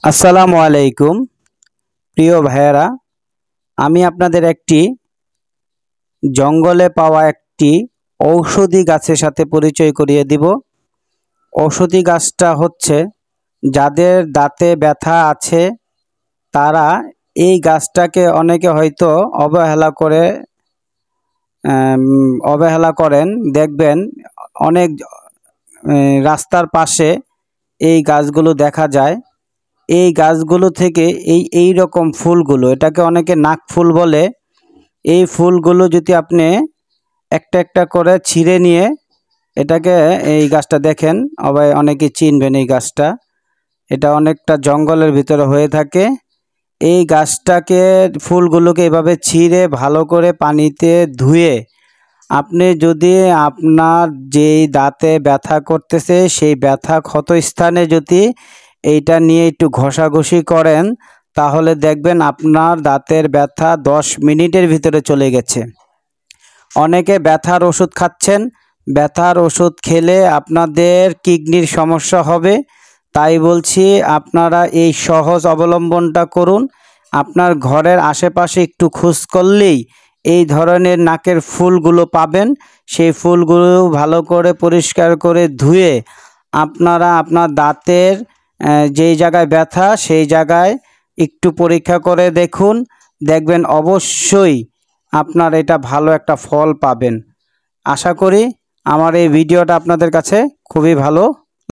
আসসালামু আলাইকুম প্রিয় ভাইয়েরা, আমি আপনাদের একটি জঙ্গলে পাওয়া একটি ঔষধি গাছের সাথে পরিচয় করিয়ে দিব। ঔষধি গাছটা হচ্ছে, যাদের দাঁতে ব্যথা আছে তারা এই গাছটাকে অনেকে হয়তো অবহেলা করেন। দেখবেন অনেক রাস্তার পাশে এই গাছগুলো দেখা যায়। এই গাছগুলো থেকে এই রকম ফুলগুলো, এটাকে অনেকে নাক ফুল বলে, এই ফুলগুলো যদি আপনি একটা একটা করে ছিঁড়ে নিয়ে এটাকে, এই গাছটা দেখেন, অনেকে চিনবেন এই গাছটা। এটা অনেকটা জঙ্গলের ভিতরে হয়ে থাকে। এই গাছটাকে, ফুলগুলোকে এভাবে ছিঁড়ে ভালো করে পানিতে ধুয়ে আপনি যদি আপনার যেই দাঁতে ব্যথা করতেছে সেই ব্যথা ক্ষত স্থানে যদি এইটা নিয়ে একটু ঘষাঘষি করেন, তাহলে দেখবেন আপনার দাঁতের ব্যথা 10 মিনিটের ভিতরে চলে গেছে। অনেকে ব্যথার ওষুধ খাচ্ছেন, ব্যথার ওষুধ খেলে আপনাদের কিডনির সমস্যা হবে। তাই বলছি, আপনারা এই সহজ অবলম্বনটা করুন। আপনার ঘরের আশেপাশে একটু খোঁজ করলেই এই ধরনের নাকের ফুলগুলো পাবেন। সেই ফুলগুলো ভালো করে পরিষ্কার করে ধুয়ে আপনারা আপনার দাঁতের যেই জায়গায় ব্যথা সেই জায়গায় একটু পরীক্ষা করে দেখুন। দেখবেন অবশ্যই আপনার এটা ভালো একটা ফল পাবেন। আশা করি আমার এই ভিডিওটা আপনাদের কাছে খুবই ভালো